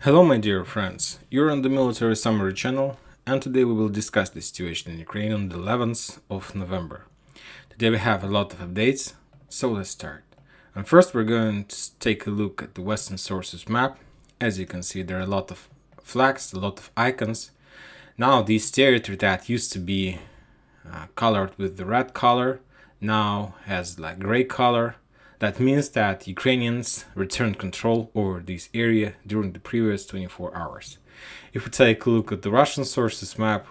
Hello my dear friends, you're on the Military Summary channel, and today we will discuss the situation in Ukraine on the 11th of November. Today we have a lot of updates, so let's start. And first we're going to take a look at the Western Sources map. As you can see, there are a lot of flags, a lot of icons. Now this territory that used to be colored with the red color now has like gray color. That means that Ukrainians returned control over this area during the previous 24 hours. If we take a look at the Russian sources map,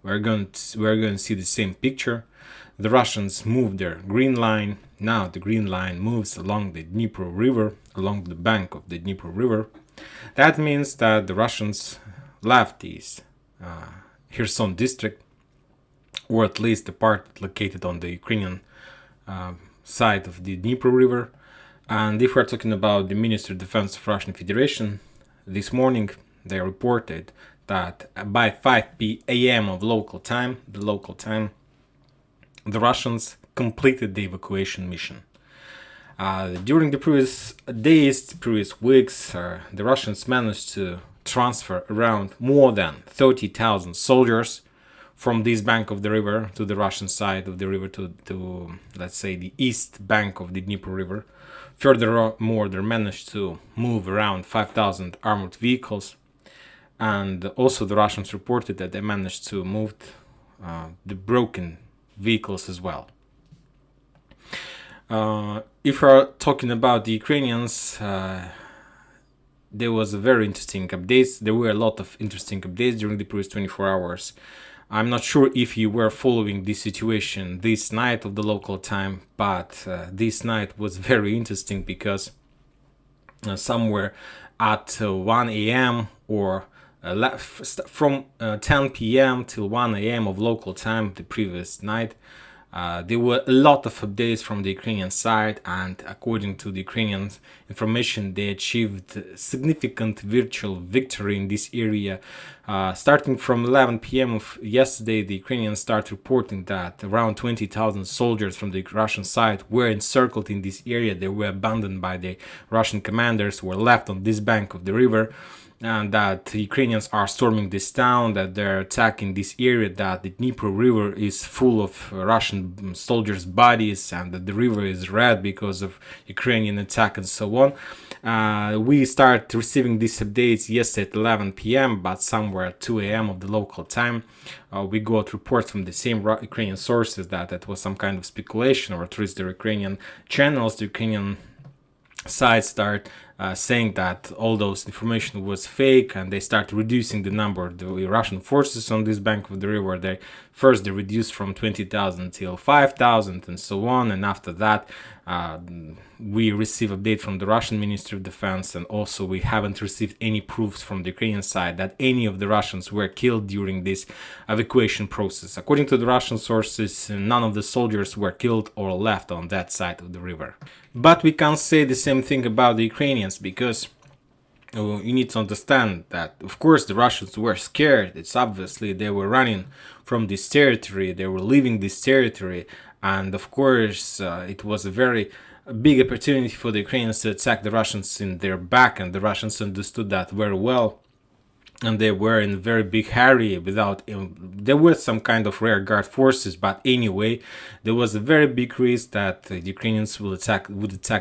we're going to see the same picture. The Russians moved their green line. Now the green line moves along the Dnieper River, along the bank of the Dnieper River. That means that the Russians left this Kherson district, or at least the part located on the Ukrainian side of the Dnieper River. And if we're talking about the Ministry of Defense of Russian Federation, this morning they reported that by 5 p.m. of the local time, the Russians completed the evacuation mission. During the previous days, previous weeks, the Russians managed to transfer around more than 30,000 soldiers from this bank of the river to the Russian side of the river to let's say the east bank of the Dnieper River. Furthermore, they managed to move around 5,000 armored vehicles, and also the Russians reported that they managed to move the broken vehicles as well. If we're talking about the Ukrainians, there was a very interesting updates. There were a lot of interesting updates during the previous 24 hours. I'm not sure if you were following this situation this night of the local time, but this night was very interesting because somewhere at 1 a.m. or from 10 p.m. till 1 a.m. of local time the previous night, there were a lot of updates from the Ukrainian side, and according to the Ukrainian information, they achieved significant virtual victory in this area. Starting from 11 p.m. of yesterday, the Ukrainians start reporting that around 20,000 soldiers from the Russian side were encircled in this area. They were abandoned by the Russian commanders, were left on this bank of the river, and that the Ukrainians are storming this town, that they're attacking this area, that the Dnieper River is full of Russian soldiers' bodies, and that the river is red because of Ukrainian attack and so on. We start receiving these updates yesterday at 11 p.m., but somewhere at 2 a.m. of the local time, we got reports from the same Ukrainian sources that it was some kind of speculation, or at least the Ukrainian channels, the Ukrainian side start saying that all those information was fake, and they start reducing the number of the Russian forces on this bank of the river. They reduced from 20,000 till 5,000 and so on, and after that we receive update from the Russian Ministry of Defense, and also we haven't received any proofs from the Ukrainian side that any of the Russians were killed during this evacuation process. According to the Russian sources, none of the soldiers were killed or left on that side of the river. But we can't say the same thing about the Ukrainians, because you need to understand that, of course, the Russians were scared. It's obviously they were running from this territory, they were leaving this territory, and of course it was a very big opportunity for the Ukrainians to attack the Russians in their back, and the Russians understood that very well. And they were in a very big hurry without, there were some kind of rear guard forces, but anyway, there was a very big risk that the Ukrainians would attack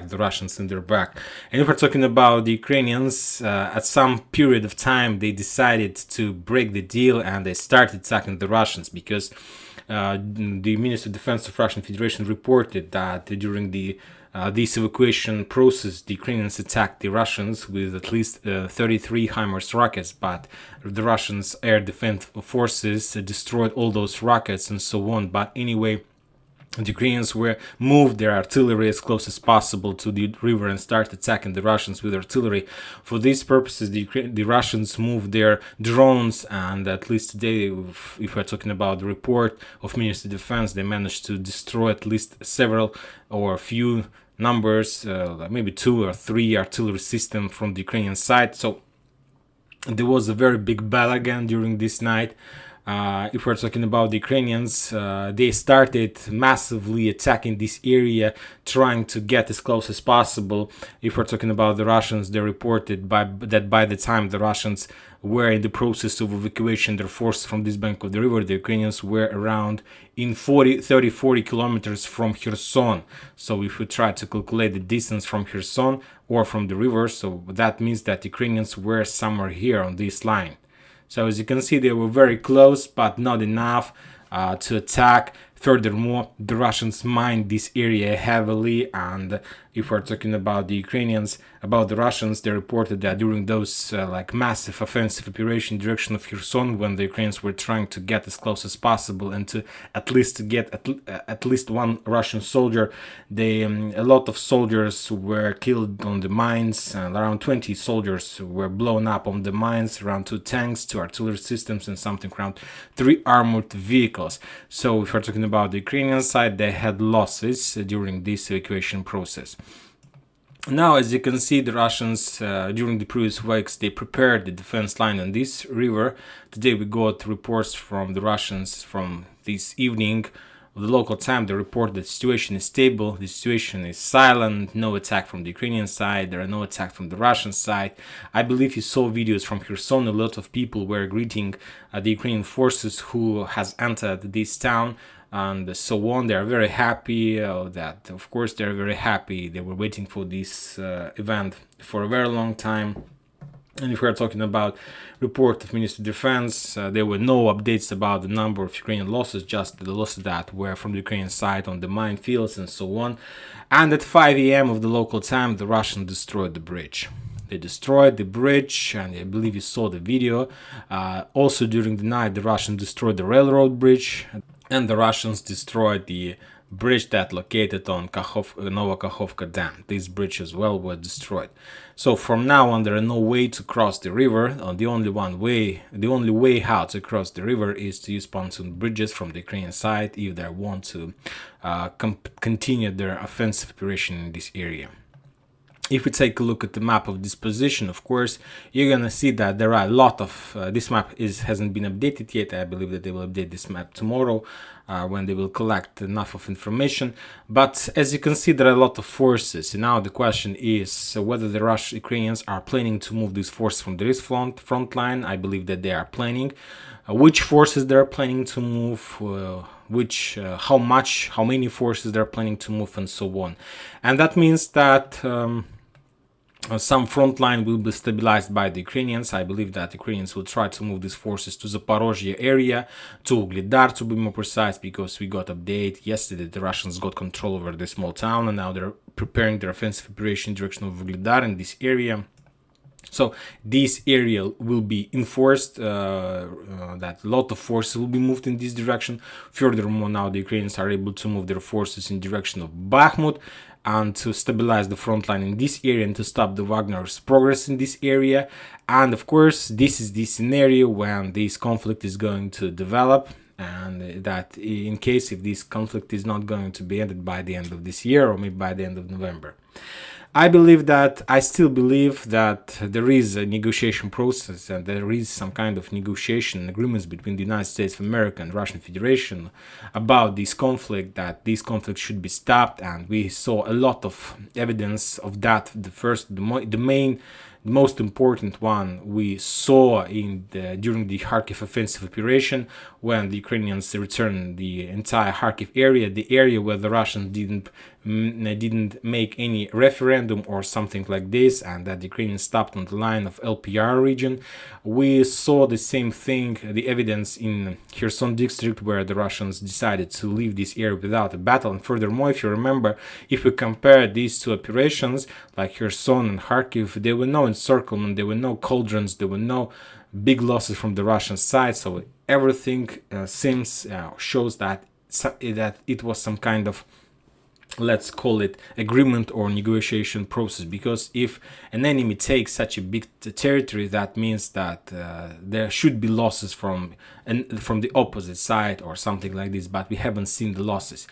the Russians in their back. And if we're talking about the Ukrainians, at some period of time, they decided to break the deal and they started attacking the Russians, because the Ministry of Defense of Russian Federation reported that during this evacuation process, the Ukrainians attacked the Russians with at least 33 HIMARS rockets, but the Russians' air defense forces destroyed all those rockets and so on. But anyway, the Ukrainians moved their artillery as close as possible to the river and started attacking the Russians with artillery. For these purposes, the Russians moved their drones, and at least today, if we're talking about the report of Ministry of Defense, they managed to destroy at least several or a few numbers, maybe 2 or 3 artillery systems from the Ukrainian side. So there was a very big balagan during this night. If we're talking about the Ukrainians, they started massively attacking this area, trying to get as close as possible. If we're talking about the Russians, they reported that by the time the Russians were in the process of evacuation their forces from this bank of the river, the Ukrainians were around in 40 kilometers from Kherson. So if we try to calculate the distance from Kherson or from the river, so that means that Ukrainians were somewhere here on this line. So as you can see, they were very close, but not enough to attack. Furthermore, the Russians mined this area heavily, and if we're talking about the Ukrainians, about the Russians, they reported that during those massive offensive operation in direction of Kherson, when the Ukrainians were trying to get as close as possible and to get at least one Russian soldier, a lot of soldiers were killed on the mines, and around 20 soldiers were blown up on the mines, around 2 tanks, 2 artillery systems, and something around 3 armored vehicles. So if we're talking about the Ukrainian side, they had losses during this evacuation process. Now, as you can see, the Russians, during the previous weeks, they prepared the defense line on this river. Today we got reports from the Russians from this evening. The local time, they report that the situation is stable, the situation is silent, no attack from the Ukrainian side, there are no attacks from the Russian side. I believe you saw videos from Kherson, a lot of people were greeting the Ukrainian forces who has entered this town and so on. They are very happy that, of course, they're very happy. They were waiting for this event for a very long time. And if we are talking about report of Ministry of Defense, there were no updates about the number of Ukrainian losses, just the losses that were from the Ukrainian side on the minefields and so on. And at 5 a.m. of the local time, the Russians destroyed the bridge. They destroyed the bridge, and I believe you saw the video. Also during the night, the Russians destroyed the railroad bridge, and the Russians destroyed the bridge that located on Novokakhovka Dam. This bridge as well was destroyed. So from now on, there are no way to cross the river. The only way how to cross the river is to use pontoon bridges from the Ukrainian side if they want to continue their offensive operation in this area. If we take a look at the map of this position, of course, you're gonna see that there are a lot of this map hasn't been updated yet. I believe that they will update this map tomorrow when they will collect enough of information. But as you can see, there are a lot of forces. And now the question is whether the Ukrainians are planning to move these forces from this front line. I believe that they are planning. Which forces they are planning to move, how many forces they're planning to move, and so on. And that means that some front line will be stabilized by the Ukrainians. I believe that Ukrainians will try to move these forces to Zaporozhye area, to Ugledar to be more precise, because we got update yesterday the Russians got control over this small town, and now they're preparing their offensive operation in direction of Ugledar in this area. So this area will be enforced, that a lot of forces will be moved in this direction. Furthermore, now the Ukrainians are able to move their forces in direction of Bakhmut and to stabilize the front line in this area and to stop the Wagner's progress in this area. And of course, this is the scenario when this conflict is going to develop, and that in case if this conflict is not going to be ended by the end of this year or maybe by the end of November. I still believe that there is a negotiation process and there is some kind of negotiation agreements between the United States of America and Russian Federation about this conflict, that this conflict should be stopped, and we saw a lot of evidence of that. The most important one we saw during the Kharkiv offensive operation, when the Ukrainians returned the entire Kharkiv area, the area where the Russians didn't make any referendum or something like this, and that the Ukrainians stopped on the line of LPR region. We saw the same thing, the evidence in Kherson district, where the Russians decided to leave this area without a battle. And furthermore, if you remember, if we compare these two operations, like Kherson and Kharkiv, there were no encirclement, there were no cauldrons, there were no big losses from the Russian side. So everything shows that it was some kind of, let's call it, agreement or negotiation process, because if an enemy takes such a big territory, that means that there should be losses from the opposite side or something like this, but we haven't seen the losses.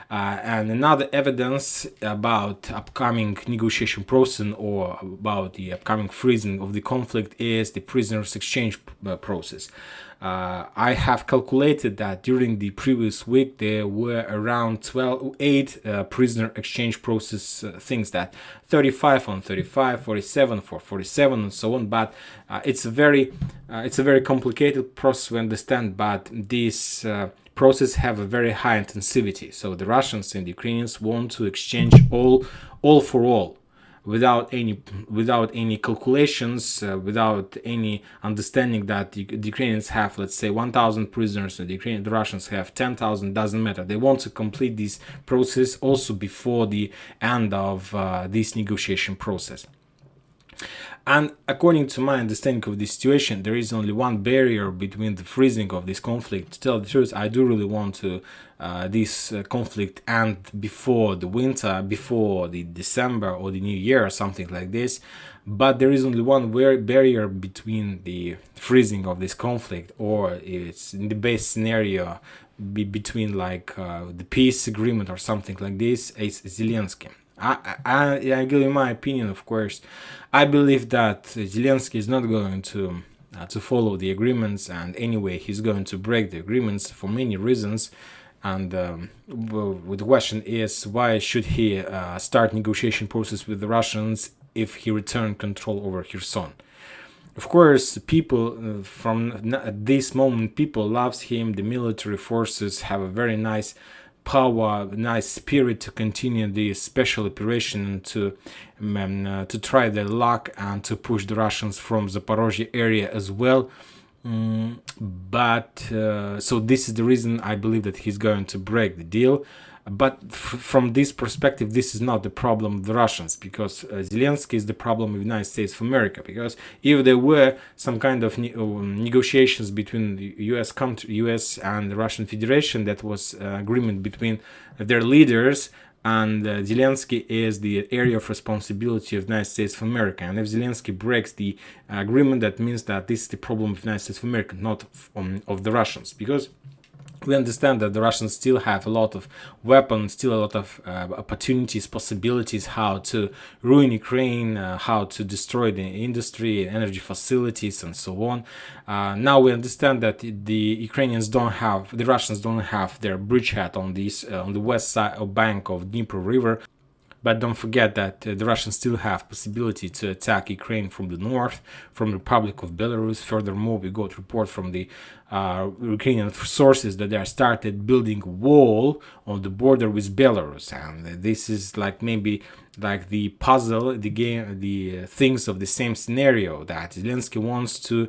And another evidence about upcoming negotiation process or about the upcoming freezing of the conflict is the prisoners exchange process. I have calculated that during the previous week there were around 8 prisoner exchange process things, that 35 on 35, 47 for 47, and so on. But it's a very complicated process to understand. But this process have a very high intensivity. So the Russians and the Ukrainians want to exchange all for all, without any calculations, without any understanding that the Ukrainians have, let's say, 1,000 prisoners, and the Russians have 10,000. Doesn't matter. They want to complete this process also before the end of this negotiation process. And according to my understanding of the situation, there is only one barrier between the freezing of this conflict. To tell the truth, I do really want to this conflict end before the winter, before the December or the New Year or something like this. But there is only one barrier between the freezing of this conflict, or it's in the base scenario between like the peace agreement or something like this. It's Zelensky. I give you my opinion, of course. I believe that Zelensky is not going to follow the agreements, and anyway, he's going to break the agreements for many reasons. And the question is, why should he start negotiation process with the Russians if he returned control over Kherson? Of course, people from at this moment, people loves him. The military forces have a very nice power, nice spirit to continue the special operation and to try their luck and to push the Russians from Zaporozhye area as well. But so this is the reason I believe that he's going to break the deal. But from this perspective, this is not the problem of the Russians, because Zelensky is the problem of the United States of America. Because if there were some kind of negotiations between the US and the Russian Federation, that was agreement between their leaders, and Zelensky is the area of responsibility of the United States of America. And if Zelensky breaks the agreement, that means that this is the problem of the United States of America, not of the Russians. Because we understand that the Russians still have a lot of weapons, still a lot of opportunities, possibilities how to ruin Ukraine, how to destroy the industry, energy facilities, and so on. Now we understand that the Russians don't have their bridgehead on the west side or bank of Dnipro River. But don't forget that the Russians still have possibility to attack Ukraine from the north, from the Republic of Belarus. Furthermore, we got report from the Ukrainian sources that they are started building a wall on the border with Belarus, and this is like maybe like the puzzle, the game, the things of the same scenario, that Zelensky wants to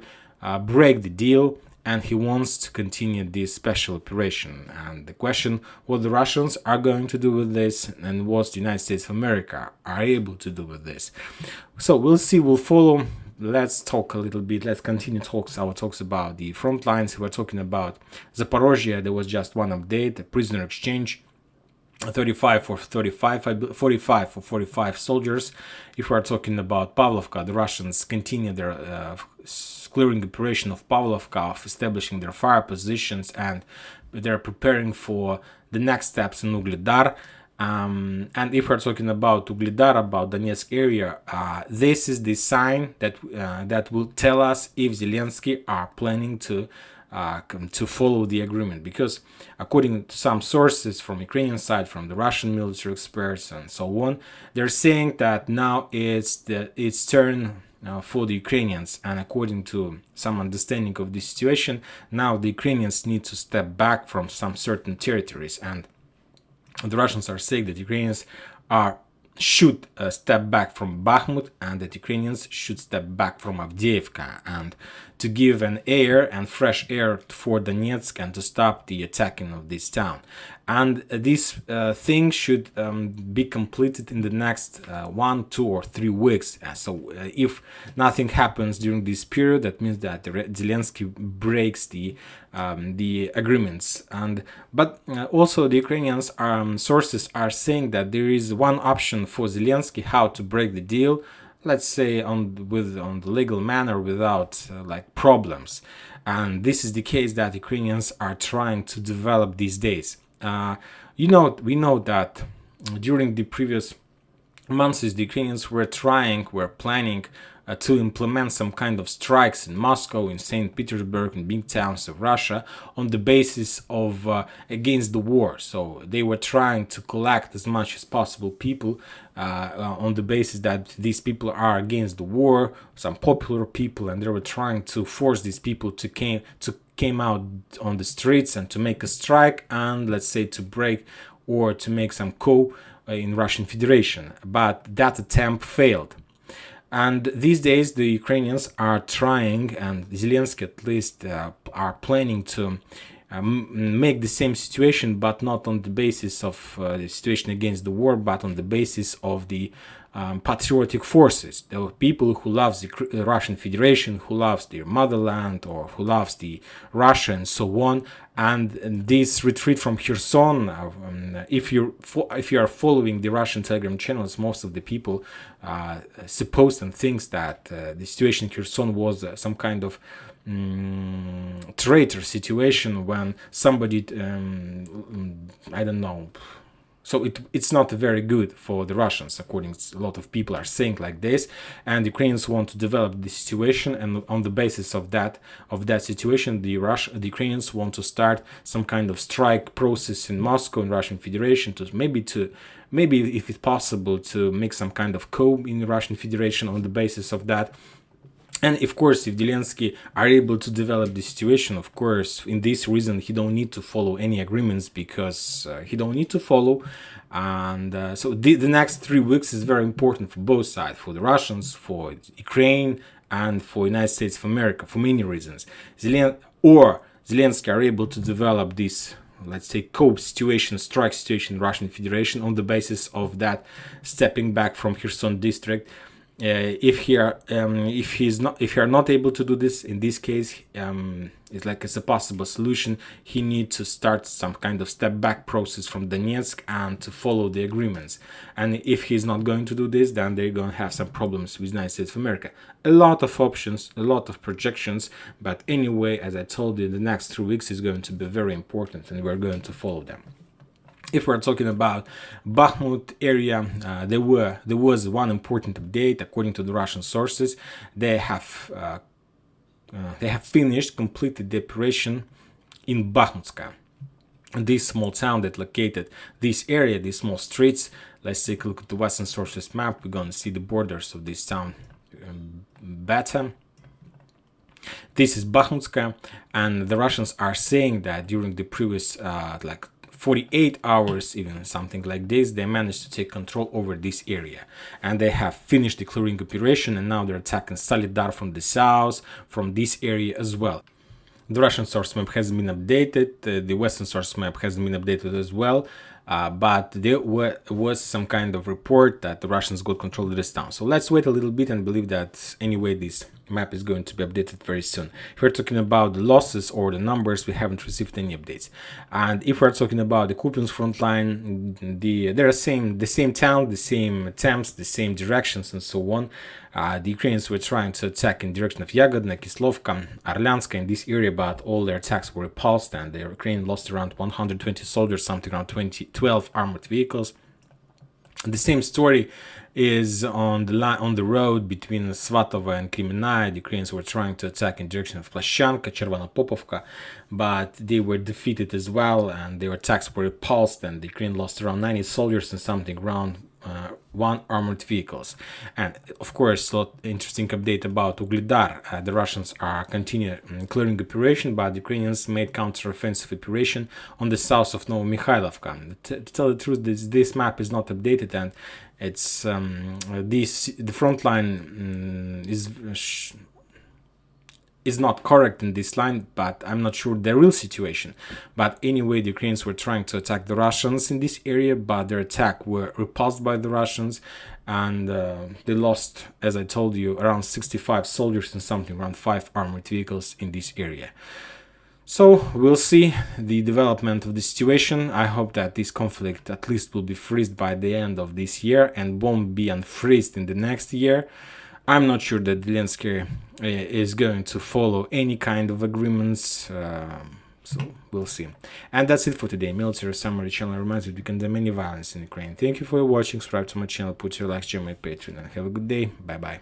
break the deal, and he wants to continue this special operation. And the question, what the Russians are going to do with this, and what the United States of America are able to do with this. So we'll see, we'll follow. Let's talk a little bit. Let's continue our talks about the front lines. We're talking about Zaporozhye. There was just one update, a prisoner exchange. 35 for 35, 45 for 45 soldiers. If we are talking about Pavlovka, the Russians continue their clearing operation of Pavlovka, of establishing their fire positions, and they're preparing for the next steps in Ugledar. And if we're talking about Ugledar, about Donetsk area, this is the sign that will tell us if Zelensky are planning to follow the agreement, because according to some sources from Ukrainian side, from the Russian military experts and so on, they're saying that now it's turn for the Ukrainians, and according to some understanding of the situation, now the Ukrainians need to step back from some certain territories, and the Russians are saying that Ukrainians should step back from Bakhmut, and that Ukrainians should step back from Avdiivka, and to give an air and fresh air for Donetsk, and to stop the attacking of this town. And this thing should be completed in the next 1, 2, or 3 weeks. So if nothing happens during this period, that means that Zelensky breaks the agreements. But also the Ukrainians sources are saying that there is one option for Zelensky how to break the deal, let's say on the legal manner, without problems. And this is the case that Ukrainians are trying to develop these days. We know that during the previous months, the Ukrainians were planning to implement some kind of strikes in Moscow, in St. Petersburg, in big towns of Russia, on the basis of against the war. So they were trying to collect as much as possible people on the basis that these people are against the war, some popular people, and they were trying to force these people to came out on the streets and to make a strike and, let's say, to break or to make some coup in Russian Federation. But that attempt failed. And these days the Ukrainians are trying, and Zelensky at least are planning to make the same situation, but not on the basis of the situation against the war, but on the basis of the patriotic forces. There are people who loves the Russian Federation, who loves their motherland, or who loves the Russia and so on. And this retreat from Kherson, if you are following the Russian Telegram channels, most of the people suppose and thinks that the situation in Kherson was some kind of traitor situation when somebody, I don't know. So it's not very good for the Russians, according to a lot of people are saying like this, and the Ukrainians want to develop the situation, and on the basis of that situation, the Ukrainians want to start some kind of strike process in Moscow and Russian Federation to maybe if it's possible to make some kind of coup in the Russian Federation on the basis of that. And of course, if Zelensky are able to develop the situation, of course, in this reason, he don't need to follow any agreements, because he don't need to follow. And so the next 3 weeks is very important for both sides, for the Russians, for Ukraine, and for United States of America, for many reasons. Zelensky are able to develop this, let's say, coup situation, strike situation in Russian Federation on the basis of that stepping back from Kherson district. If you are not able to do this, in this case, it's a possible solution. He needs to start some kind of step back process from Donetsk and to follow the agreements. And if he's not going to do this, then they're going to have some problems with the United States of America. A lot of options, a lot of projections, but anyway, as I told you, the next 3 weeks is going to be very important, and we're going to follow them. If we're talking about Bakhmut area, there was one important update. According to the Russian sources, they have completed the operation in Bakhmutska, this small town that located this area, these small streets. Let's take a look at the Western sources map. We're going to see the borders of this town better. This is Bakhmutska, and the Russians are saying that during the previous 48 hours, even something like this, they managed to take control over this area, and they have finished the clearing operation, and now they're attacking Solidar from the south, from this area as well. The Russian source map has been updated, the Western source map has been updated as well, but there was some kind of report that the Russians got control of this town. So let's wait a little bit and believe that anyway this map is going to be updated very soon. If we're talking about the losses or the numbers, we haven't received any updates. And if we're talking about the Kupiansk front line, they're the same town, the same attempts, the same directions, and so on. The Ukrainians were trying to attack in the direction of Yagodna, Kislovka, Arlyanska, in this area, but all their attacks were repulsed, and the Ukraine lost around 120 soldiers, something around 12 armored vehicles. The same story is on the road between Svatova and Kremenaya. The Ukrainians were trying to attack in the direction of Plashanka, Chervona-Popovka, but they were defeated as well, and their attacks were repulsed, and the Ukraine lost around 90 soldiers and something around 1 armored vehicles. And of course, a lot interesting update about Ugledar. The Russians are continuing clearing operation, but the Ukrainians made counter-offensive operation on the south of Novomikhailivka. To tell the truth, this map is not updated, and it's the front line is not correct in this line, but I'm not sure the real situation. But anyway, the Ukrainians were trying to attack the Russians in this area, but their attack were repulsed by the Russians, and they lost, as I told you, around 65 soldiers and something around 5 armored vehicles in this area. So we'll see the development of the situation. I hope that this conflict at least will be freezed by the end of this year and won't be unfreezed in the next year. I'm not sure that Zelensky is going to follow any kind of agreements, so we'll see. And that's it for today. Military Summary channel reminds you to condemn any violence in Ukraine. Thank you for watching. Subscribe to my channel, put your likes, join my Patreon, and have a good day. Bye bye.